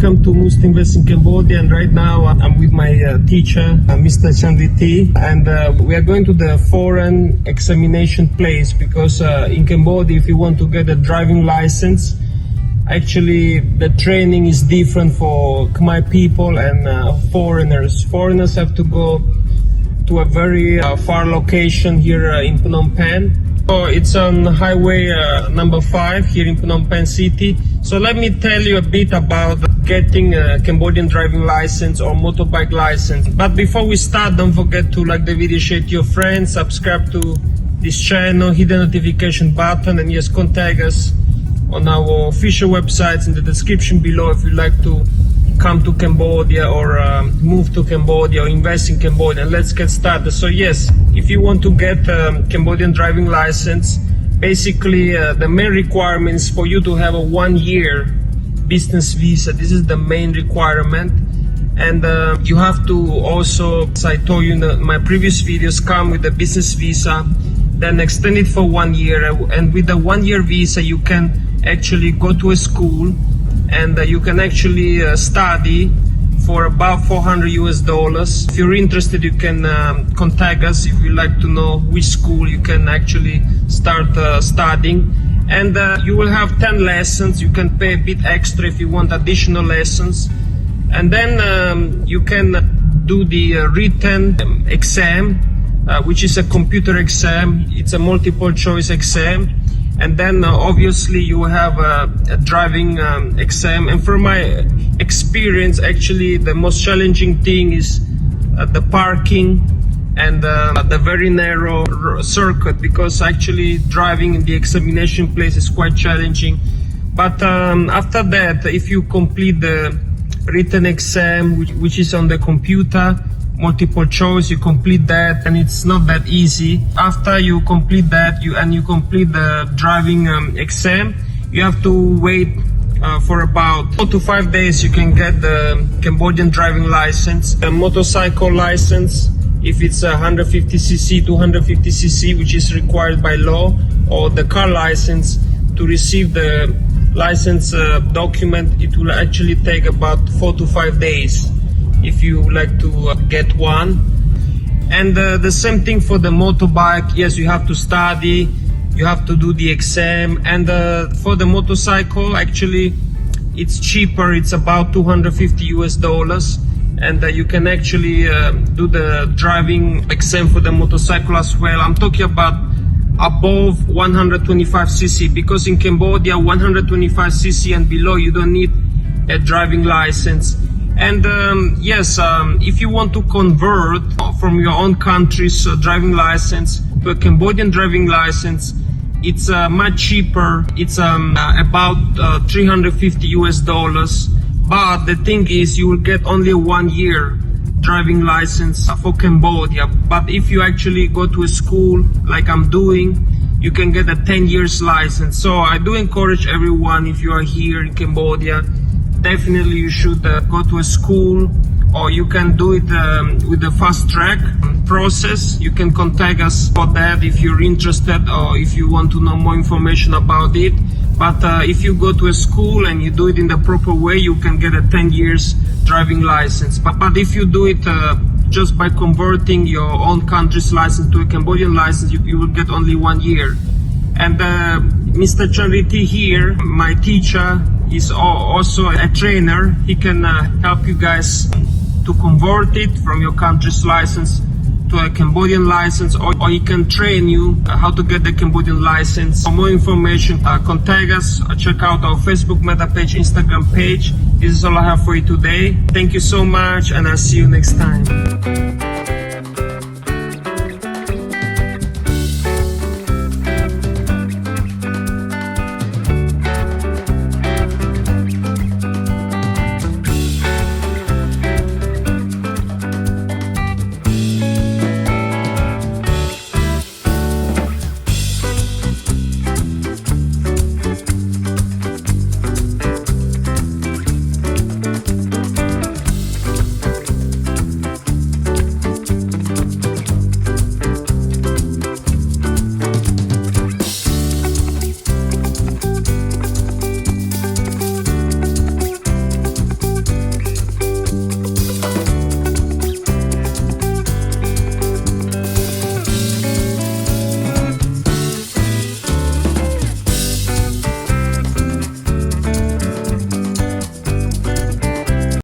welcome to Musto in Cambodia, and right now I'm with my teacher, Mr. Chandriti, and we are going to the foreign examination place because in Cambodia, if you want to get a driving license, actually the training is different for Khmer people and foreigners. Foreigners have to go to a very far location here in Phnom Penh. So it's on highway number 5 here in Phnom Penh city. So let me tell you a bit about getting a Cambodian driving license or motorbike license. But before we start, don't forget to like the video, share to your friends, subscribe to this channel, hit the notification button, and yes, contact us on our official websites in the description below if you'd like to come to Cambodia or move to Cambodia or invest in Cambodia. And let's get started. So yes, if you want to get a Cambodian driving license, basically the main requirements for you to have a 1-year business visa. This is the main requirement. And you have to also, as I told you in my previous videos, come with a business visa, then extend it for 1 year. And with the 1-year visa, you can actually go to a school and you can actually study for about $400. If you're interested, you can contact us if you'd like to know which school you can actually start studying. And you will have 10 lessons. You can pay a bit extra if you want additional lessons. And then you can do the written exam, which is a computer exam. It's a multiple choice exam. And then obviously you have a driving exam. And from my experience, actually the most challenging thing is the parking and the very narrow circuit, because actually driving in the examination place is quite challenging. But after that, if you complete the written exam, which is on the computer, multiple choice, you complete that, and it's not that easy. After you complete that, you complete the driving exam, you have to wait for about 4 to 5 days. You can get the Cambodian driving license, the motorcycle license, if it's 150cc, 250cc, which is required by law, or the car license. To receive the license document, it will actually take about 4 to 5 days if you like to get one. And the same thing for the motorbike. Yes, you have to study, you have to do the exam. And for the motorcycle, actually it's cheaper. It's about $250. And you can actually do the driving exam for the motorcycle as well. I'm talking about above 125cc, because in Cambodia 125cc and below you don't need a driving license. And yes, if you want to convert from your own country's driving license to a Cambodian driving license, it's much cheaper. It's about $350. But the thing is, you will get only a 1-year driving license for Cambodia. But if you actually go to a school like I'm doing, you can get a 10 years license. So I do encourage everyone, if you are here in Cambodia, definitely you should go to a school, or you can do it with the fast track process. You can contact us for that if you're interested or if you want to know more information about it. But if you go to a school and you do it in the proper way, you can get a 10 years driving license. But if you do it just by converting your own country's license to a Cambodian license, you will get only 1 year. And Mr. Chandriti here, my teacher, is also a trainer. He can help you guys to convert it from your country's license to a Cambodian license, or he can train you how to get the Cambodian license. For more information, contact us, check out our Facebook meta page, Instagram page. This is all I have for you today. Thank you so much, and I'll see you next time.